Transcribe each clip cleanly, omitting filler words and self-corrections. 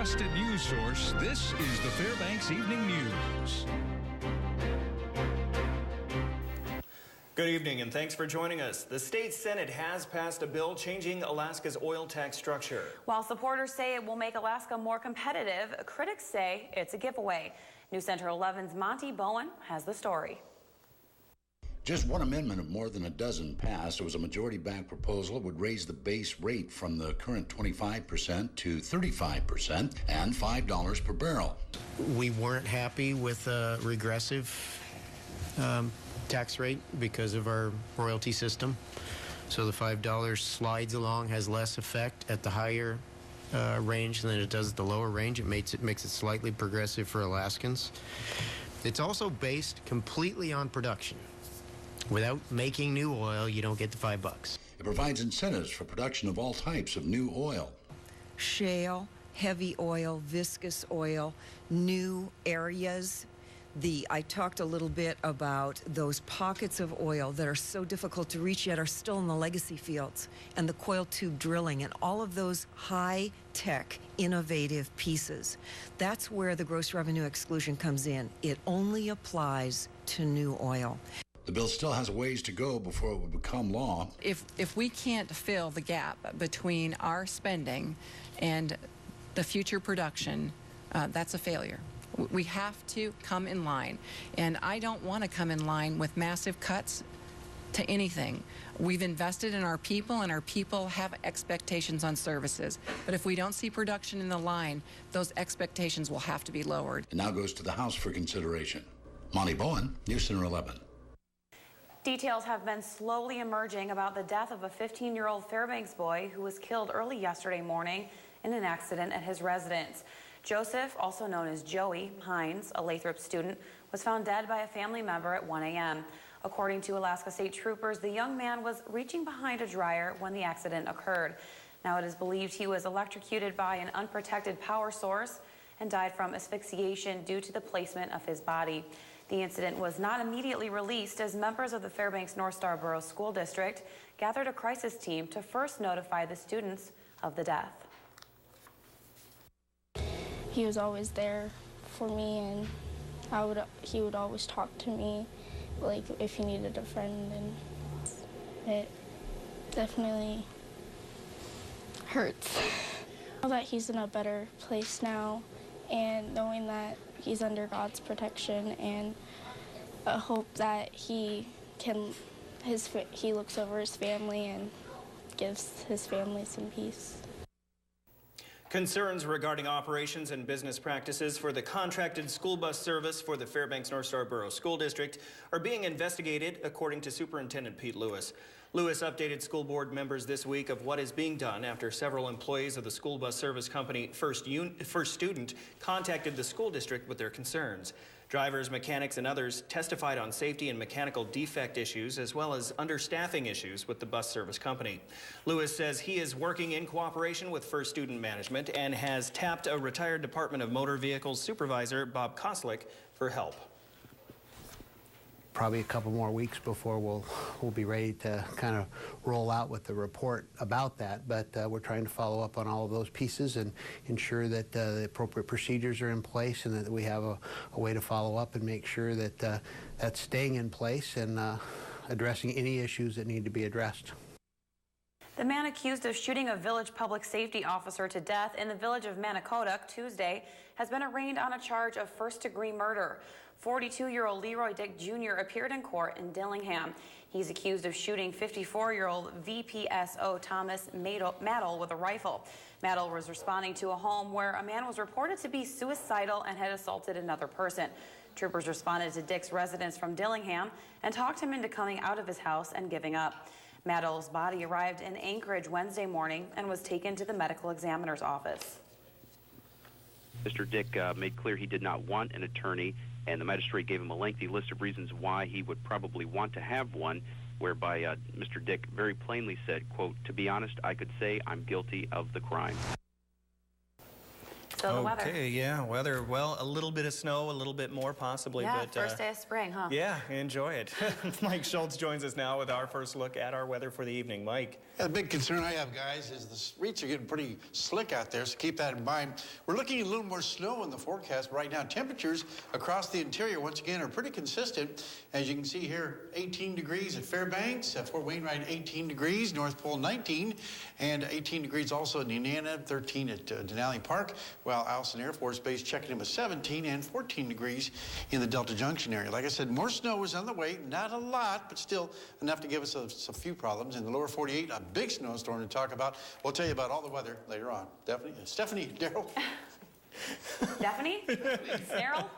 trusted news source, this is the Fbx Evening News. Good evening, and thanks for joining us. The state Senate has passed a bill changing Alaska's oil tax structure. While supporters say it will make Alaska more competitive, critics say it's a giveaway. News Center 11's Monty Bowen has the story. Just one amendment of more than a dozen passed. It was a majority-backed proposal that would raise the base rate from the current 25% to 35% and $5 per barrel. We weren't happy with a regressive tax rate because of our royalty system. So the $5 slides along, has less effect at the higher range than it does at the lower range. It makes it slightly progressive for Alaskans. It's also based completely on production. Without making new oil, you don't get the $5. It provides incentives for production of all types of new oil. Shale, heavy oil, viscous oil, new areas. I talked a little bit about those pockets of oil that are so difficult to reach yet are still in the legacy fields, and the coil tube drilling and all of those high-tech, innovative pieces. That's where the gross revenue exclusion comes in. It only applies to new oil. The bill still has a ways to go before it would become law. If we can't fill the gap between our spending and the future production, that's a failure. We have to come in line, and I don't want to come in line with massive cuts to anything. We've invested in our people, and our people have expectations on services. But if we don't see production in the line, those expectations will have to be lowered. It now goes to the House for consideration. Monty Bowen, News Center 11. Details have been slowly emerging about the death of a 15-year-old Fairbanks boy who was killed early yesterday morning in an accident at his residence. Joseph, also known as Joey Hines, a Lathrop student, was found dead by a family member at 1 a.m. According to Alaska State Troopers, the young man was reaching behind a dryer when the accident occurred. Now it is believed he was electrocuted by an unprotected power source and died from asphyxiation due to the placement of his body. The incident was not immediately released as members of the Fairbanks North Star Borough School District gathered a crisis team to first notify the students of the death. He was always there for me, and he would always talk to me, like if he needed a friend, and it definitely hurts. I know that he's in a better place now, and knowing that he's under God's protection, and I hope that he looks over his family and gives his family some peace. Concerns regarding operations and business practices for the contracted school bus service for the Fairbanks North Star Borough School District are being investigated, according to Superintendent Pete Lewis. Lewis updated school board members this week of what is being done after several employees of the school bus service company First Student contacted the school district with their concerns. Drivers, mechanics, and others testified on safety and mechanical defect issues as well as understaffing issues with the bus service company. Lewis says he is working in cooperation with First Student management and has tapped a retired Department of Motor Vehicles supervisor, Bob Koslick, for help. Probably a couple more weeks before we'll be ready to kind of roll out with the report about that, but we're trying to follow up on all of those pieces and ensure that the appropriate procedures are in place and that we have a way to follow up and make sure that that's staying in place and addressing any issues that need to be addressed. The man accused of shooting a village public safety officer to death in the village of Manicotuck Tuesday has been arraigned on a charge of first-degree murder. 42-year-old Leroy Dick Jr. appeared in court in Dillingham. He's accused of shooting 54-year-old VPSO Thomas Maddle with a rifle. Maddle was responding to a home where a man was reported to be suicidal and had assaulted another person. Troopers responded to Dick's residence from Dillingham and talked him into coming out of his house and giving up. Maddle's body arrived in Anchorage Wednesday morning and was taken to the medical examiner's office. Mr. Dick made clear he did not want an attorney, and the magistrate gave him a lengthy list of reasons why he would probably want to have one, whereby Mr. Dick very plainly said, quote, "To be honest, I could say I'm guilty of the crime." So the weather. Okay, yeah, weather. Well, a little bit of snow, a little bit more possibly. Yeah, but, first day of spring, huh? Yeah, enjoy it. Mike Schultz joins us now with our first look at our weather for the evening. Mike. Yeah, the big concern I have, guys, is the streets are getting pretty slick out there, so keep that in mind. We're looking at a little more snow in the forecast right now. Temperatures across the interior, once again, are pretty consistent. As you can see here, 18 degrees at Fairbanks, Fort Wainwright 18 degrees, North Pole 19, and 18 degrees also at Nenana, 13 at Denali Park, while Allison Air Force Base checking in with 17 and 14 degrees in the Delta Junction area. Like I said, more snow is on the way, not a lot, but still enough to give us a few problems. In the lower 48, a big snowstorm to talk about. We'll tell you about all the weather later on. Stephanie, Daryl. Daphne? Snarl?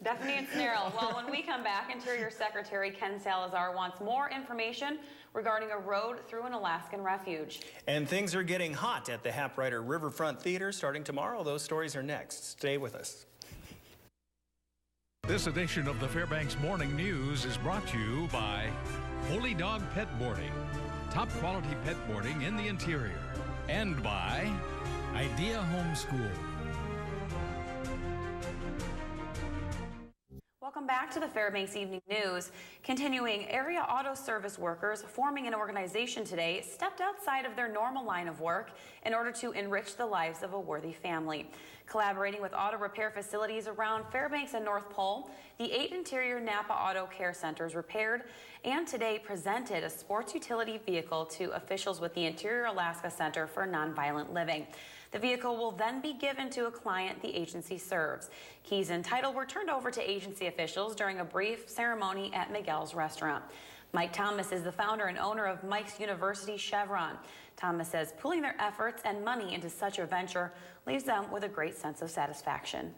Daphne and Snarl. Well, when we come back, Interior Secretary Ken Salazar wants more information regarding a road through an Alaskan refuge. And things are getting hot at the Hap Ryder Riverfront Theater starting tomorrow. Those stories are next. Stay with us. This edition of the Fairbanks Morning News is brought to you by Holy Dog Pet Boarding, top quality pet boarding in the interior, and by Idea Homeschool. Welcome back to the Fairbanks Evening News. Continuing, area auto service workers forming an organization today stepped outside of their normal line of work in order to enrich the lives of a worthy family. Collaborating with auto repair facilities around Fairbanks and North Pole, the 8 interior Napa Auto Care Centers repaired and today presented a sports utility vehicle to officials with the Interior Alaska Center for Nonviolent Living. The vehicle will then be given to a client the agency serves. Keys and title were turned over to agency officials during a brief ceremony at Miguel's restaurant. Mike Thomas is the founder and owner of Mike's University Chevron. Thomas says pooling their efforts and money into such a venture leaves them with a great sense of satisfaction.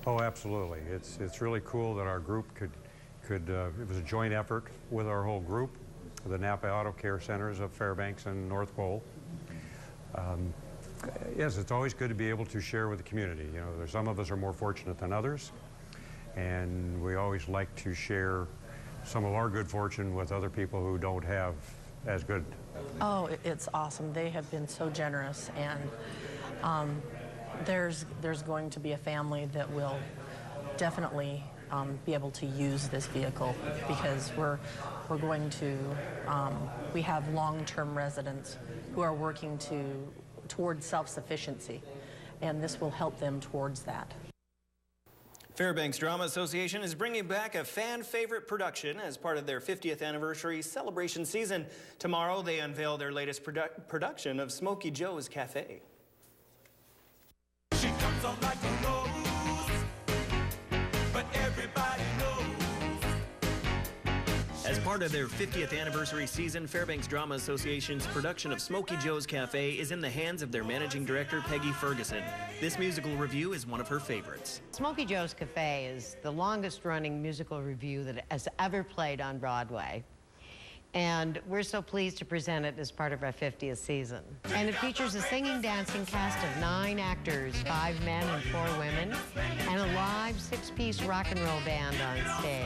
Oh, absolutely. It's really cool that our group could it was a joint effort with our whole group, the Napa Auto Care Centers of Fairbanks and North Pole. Yes, it's always good to be able to share with the community. You know, some of us are more fortunate than others, and we always like to share some of our good fortune with other people who don't have as good. Oh, it's awesome. They have been so generous, and there's going to be a family that will definitely be able to use this vehicle because we're going to we have long-term residents who are working towards self-sufficiency, and this will help them towards that. Fairbanks Drama Association is bringing back a fan-favorite production as part of their 50th anniversary celebration season. Tomorrow, they unveil their latest production of Smokey Joe's Cafe. She comes on like a rose, but everybody knows. As part of their 50th anniversary season, Fairbanks Drama Association's production of Smokey Joe's Cafe is in the hands of their managing director, Peggy Ferguson. This musical review is one of her favorites. Smokey Joe's Cafe is the longest-running musical review that has ever played on Broadway. And we're so pleased to present it as part of our 50th season. And it features a singing, dancing cast of 9 actors, 5 men and 4 women, and a live 6-piece rock and roll band on stage.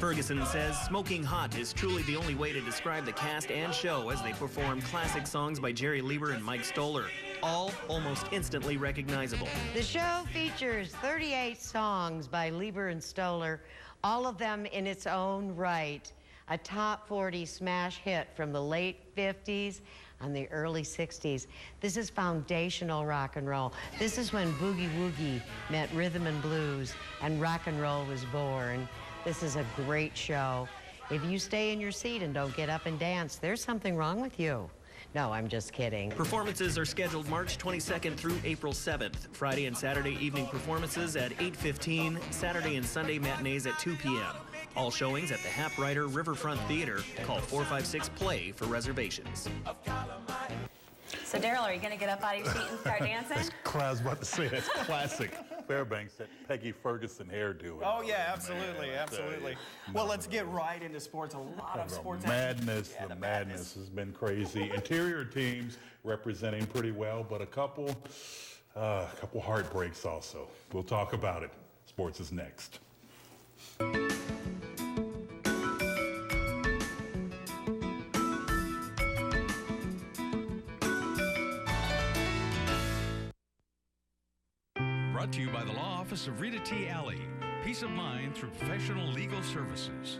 Ferguson says smoking hot is truly the only way to describe the cast and show as they perform classic songs by Jerry Lieber and Mike Stoller, all almost instantly recognizable. The show features 38 songs by Lieber and Stoller, all of them in its own right. A top 40 smash hit from the late 50s and the early 60s. This is foundational rock and roll. This is when boogie woogie met rhythm and blues and rock and roll was born. This is a great show. If you stay in your seat and don't get up and dance, there's something wrong with you. No, I'm just kidding. Performances are scheduled March 22nd through April 7th. Friday and Saturday evening performances at 8:15, Saturday and Sunday matinees at 2 p.m. All showings at the Hap Ryder Riverfront Theater. Call 456-PLAY for reservations. So, Daryl, are you going to get up out of your seat and start dancing? I was about to say, that's classic Fairbanks, that Peggy Ferguson hairdo. Oh, yeah, absolutely, absolutely. Well, let's get right into sports. A lot of sports. Madness, the madness has been crazy. Interior teams representing pretty well, but a couple heartbreaks also. We'll talk about it. Sports is next. Brought to you by the Law Office of Rita T. Alley. Peace of mind through professional legal services.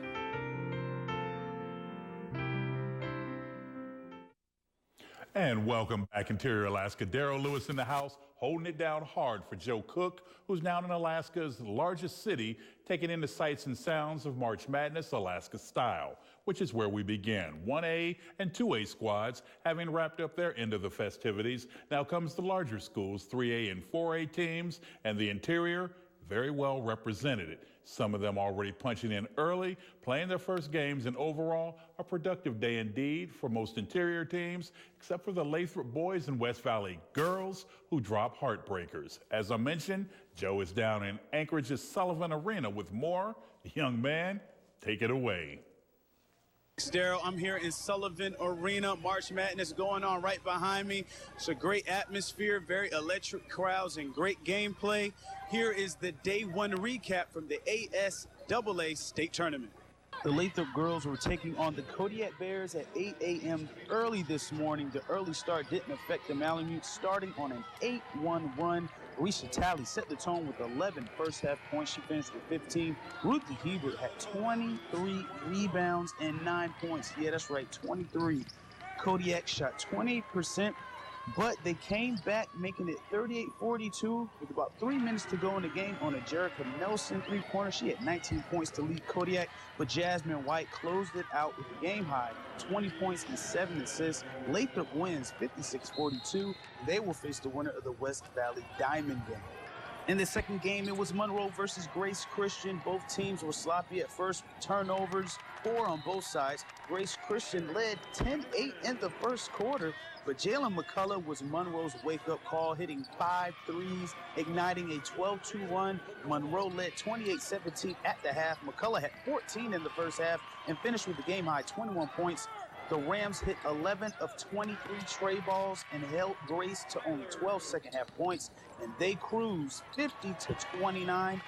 And welcome back, Interior Alaska. Daryl Lewis in the house, holding it down hard for Joe Cook, who's down in Alaska's largest city, taking in the sights and sounds of March Madness Alaska style, which is where we begin. 1A and 2A squads having wrapped up their end of the festivities. Now comes the larger schools, 3A and 4A teams, and the Interior very well represented. Some of them already punching in early, playing their first games, and overall a productive day indeed for most Interior teams, except for the Lathrop boys and West Valley girls who drop heartbreakers. As I mentioned, Joe is down in Anchorage's Sullivan Arena with more. Young man, take it away. Daryl, I'm here in Sullivan Arena. March Madness going on right behind me. It's a great atmosphere, very electric crowds, and great gameplay. Here is the day one recap from the ASAA state tournament. The Lathrop girls were taking on the Kodiak Bears at 8 a.m. early this morning. The early start didn't affect the Malamutes, starting on an 8-1 run. Risha Talley set the tone with 11 first half points. She finished with 15. Ruthie Hebert had 23 rebounds and 9 points. Yeah, that's right, 23. Kodiak shot 28%, but they came back, making it 38-42 with about 3 minutes to go in the game on a Jerica Nelson three-pointer. She had 19 points to lead Kodiak, but Jasmine White closed it out with a game high, 20 points and 7 assists. Lathrop wins 56-42. They will face the winner of the West Valley Diamond game. In the second game, it was Monroe versus Grace Christian. Both teams were sloppy at first, turnovers, 4 on both sides. Grace Christian led 10-8 in the first quarter, but Jalen McCullough was Monroe's wake-up call, hitting 5 threes, igniting a 12-2 run. Monroe led 28-17 at the half. McCullough had 14 in the first half and finished with the game-high 21 points. The Rams hit 11 of 23 tray balls and held Grace to only 12 second-half points, and they cruised 50-29, and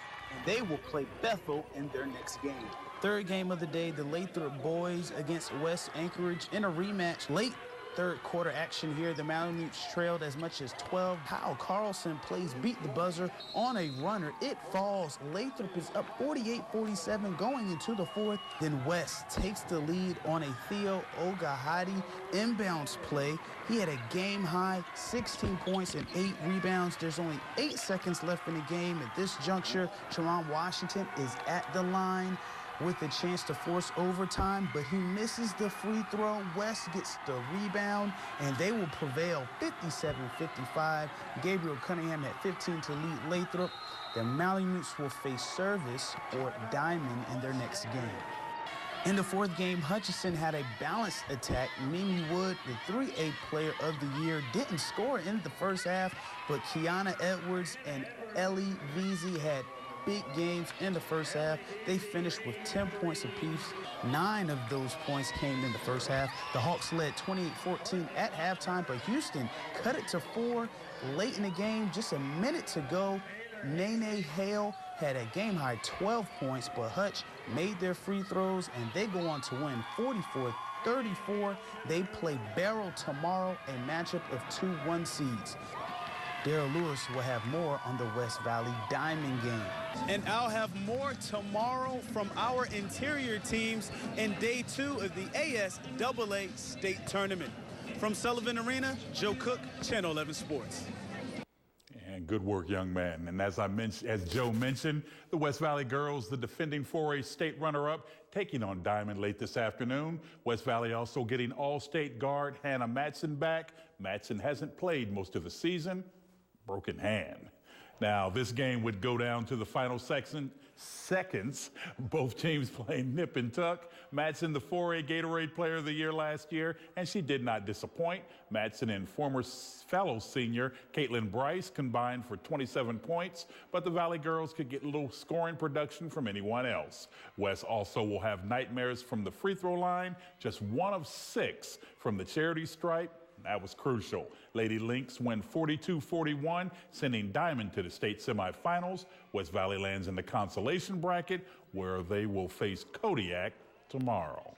they will play Bethel in their next game. Third game of the day, the Lathrop boys against West Anchorage in a rematch. Late third quarter action here. The Malamutes trailed as much as 12. Kyle Carlson plays beat the buzzer on a runner. It falls. Lathrop is up 48-47 going into the fourth. Then West takes the lead on a Theo Ogahadi inbounds play. He had a game high 16 points and 8 rebounds. There's only 8 seconds left in the game. At this juncture, Teron Washington is at the line with a chance to force overtime, but he misses the free throw. West gets the rebound, and they will prevail 57-55. Gabriel Cunningham had 15 to lead Lathrop. The Malamutes will face Service or Diamond in their next game. In the fourth game, Hutchinson had a balanced attack. Mimi Wood, the 3A player of the year, didn't score in the first half, but Kiana Edwards and Ellie Veazey had big games in the first half. They finished with 10 points apiece. 9 of those points came in the first half. The Hawks led 28-14 at halftime, but Houston cut it to 4 late in the game. Just a minute to go. Nene Hale had a game-high 12 points, but Hutch made their free throws, and they go on to win 44-34. They play Barrow tomorrow, a matchup of 2 1 seeds. Daryl Lewis will have more on the West Valley Diamond game. And I'll have more tomorrow from our Interior teams in day 2 of the ASAA state tournament. From Sullivan Arena, Joe Cook, Channel 11 Sports. And good work, young man. And as Joe mentioned, the West Valley girls, the defending 4A state runner-up, taking on Diamond late this afternoon. West Valley also getting all-state guard Hannah Matson back. Matson hasn't played most of the season. Broken hand. Now, this game would go down to the final seconds. Both teams playing nip and tuck. Matson, the 4A Gatorade Player of the Year last year, and she did not disappoint. Matson and former fellow senior Caitlin Bryce combined for 27 points, but the Valley girls could get little scoring production from anyone else. West also will have nightmares from the free throw line, just 1 of 6 from the charity stripe. That was crucial. Lady Lynx win 42-41, sending Diamond to the state semifinals. West Valley lands in the consolation bracket, where they will face Kodiak tomorrow.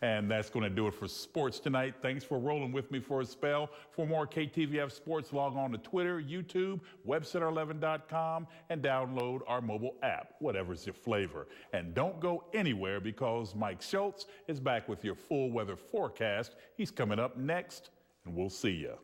And that's going to do it for sports tonight. Thanks for rolling with me for a spell. For more KTVF sports, log on to Twitter, YouTube, webcenter11.com, and download our mobile app, whatever's your flavor. And don't go anywhere because Mike Schultz is back with your full weather forecast. He's coming up next, and we'll see you.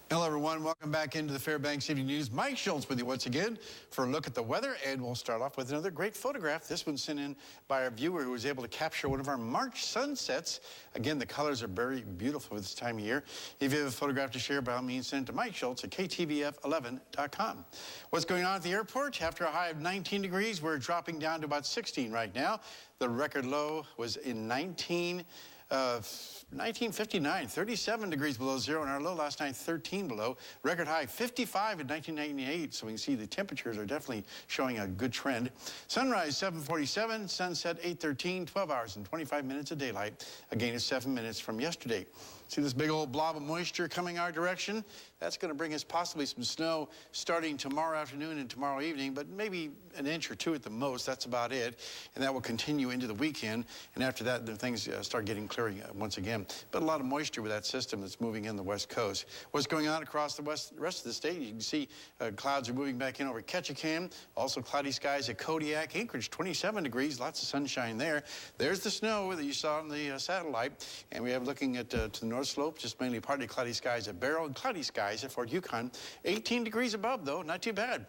Hello, everyone. Welcome back into the Fbx Evening News. Mike Schultz with you once again for a look at the weather, and we'll start off with another great photograph. This one's sent in by our viewer who was able to capture one of our March sunsets. Again, the colors are very beautiful this time of year. If you have a photograph to share, by all means, send it to Mike Schultz at KTVF11.com. What's going on at the airport? After a high of 19 degrees, we're dropping down to about 16 right now. The record low was in 1959, 37 degrees below zero, and our low last night 13 below. Record high 55 in 1998, so we can see the temperatures are definitely showing a good trend. Sunrise 7:47, sunset 8:13, 12 hours and 25 minutes of daylight, a gain of 7 minutes from yesterday. See this big old blob of moisture coming our direction? That's going to bring us possibly some snow starting tomorrow afternoon and tomorrow evening, but maybe an inch or two at the most. That's about it. And that will continue into the weekend. And after that, the things start getting clearing once again. But a lot of moisture with that system that's moving in the west coast. What's going on across the rest of the state? You can see clouds are moving back in over Ketchikan. Also cloudy skies at Kodiak. Anchorage, 27 degrees. Lots of sunshine there. There's the snow that you saw on the satellite. And we have looking at to the north slope, just mainly partly cloudy skies at Barrow and cloudy skies at Fort Yukon. 18 degrees above, though, not too bad.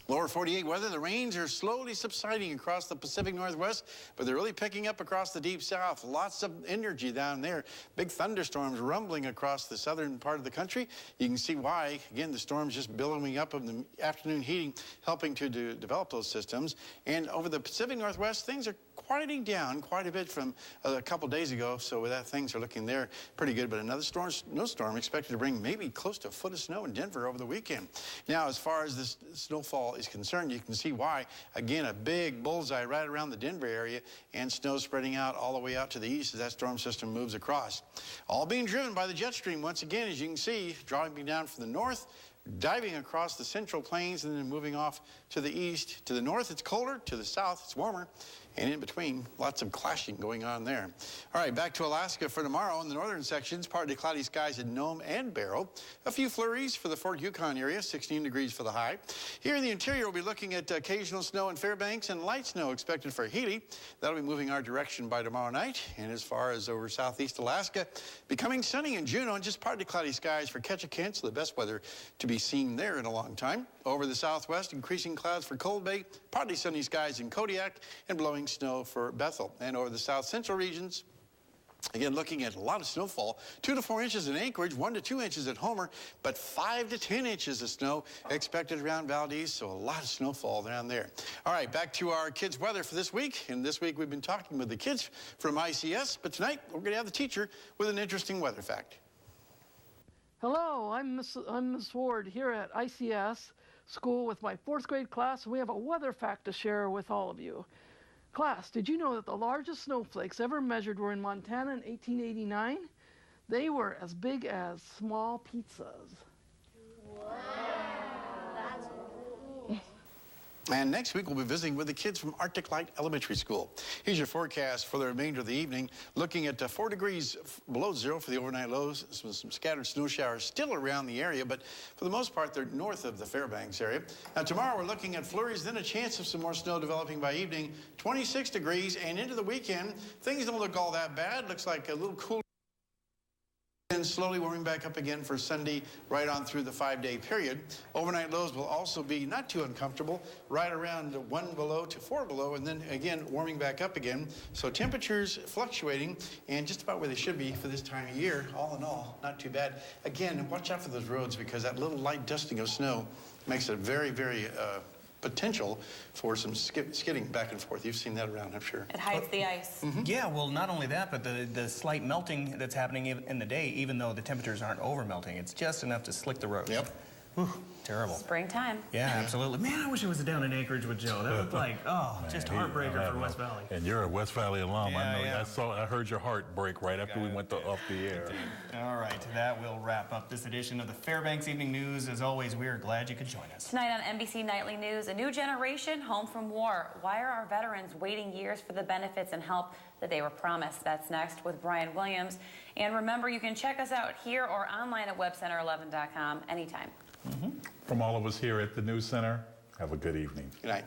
Lower 48 weather, the rains are slowly subsiding across the Pacific Northwest, but they're really picking up across the deep south. Lots of energy down there. Big thunderstorms rumbling across the southern part of the country. You can see why. Again, the storms just billowing up of the afternoon heating, helping to develop those systems. And over the Pacific Northwest, things are quieting down quite a bit from a couple days ago, so with that, things are looking there pretty good. But another snowstorm expected to bring maybe close to a foot of snow in Denver over the weekend. Now, as far as this snowfall is concerned, you can see why. Again, a big bullseye right around the Denver area, and snow spreading out all the way out to the east as that storm system moves across. All being driven by the jet stream once again, as you can see, drawing down from the north, diving across the central plains, and then moving off to the east. To the north, it's colder. To the south, it's warmer. And in between, lots of clashing going on there. All right, back to Alaska for tomorrow. In the northern sections, partly cloudy skies in Nome and Barrow. A few flurries for the Fort Yukon area, 16 degrees for the high. Here in the interior, we'll be looking at occasional snow in Fairbanks and light snow expected for Healy. That'll be moving our direction by tomorrow night. And as far as over southeast Alaska, becoming sunny in Juneau and just partly cloudy skies for Ketchikan, so the best weather to be seen there in a long time. Over the southwest, increasing clouds for Cold Bay, partly sunny skies in Kodiak, and blowing snow for Bethel. And over the south central regions, again, looking at a lot of snowfall, 2 to 4 inches in Anchorage, 1 to 2 inches at Homer, but 5 to 10 inches of snow expected around Valdez, so a lot of snowfall down there. All right, back to our kids' weather for this week. And this week we've been talking with the kids from ICS, but tonight we're going to have the teacher with an interesting weather fact. Hello, I'm Miss Ward here at ICS School with my 4th grade class, and we have a weather fact to share with all of you. Class, did you know that the largest snowflakes ever measured were in Montana in 1889? They were as big as small pizzas. Wow, that's cool. And next week, we'll be visiting with the kids from Arctic Light Elementary School. Here's your forecast for the remainder of the evening. Looking at 4 degrees below zero for the overnight lows. Some scattered snow showers still around the area, but for the most part, they're north of the Fairbanks area. Now, tomorrow, we're looking at flurries, then a chance of some more snow developing by evening. 26 degrees, and into the weekend, things don't look all that bad. Looks like a little cooler. And slowly warming back up again for Sunday, right on through the 5-day period. Overnight lows will also be not too uncomfortable, right around 1 below to 4 below, and then again warming back up again. So temperatures fluctuating and just about where they should be for this time of year. All in all, not too bad. Again, watch out for those roads because that little light dusting of snow makes it very, very potential for some skidding back and forth. You've seen that around, I'm sure. It hides the ice. Mm-hmm. Yeah, well, not only that, but the slight melting that's happening in the day, even though the temperatures aren't over melting, it's just enough to slick the road. Yep. Terrible. Springtime. Yeah, absolutely. Man, I wish I was down in Anchorage with Joe. That was like, just heartbreaker for West Valley. And you're a West Valley alum. Yeah, I know. I heard your heart break right after we went off the air. All right, that will wrap up this edition of the Fairbanks Evening News. As always, we are glad you could join us. Tonight on NBC Nightly News, a new generation home from war. Why are our veterans waiting years for the benefits and help that they were promised? That's next with Brian Williams. And remember, you can check us out here or online at webcenter11.com anytime. From all of us here at the News Center, have a good evening. Good night.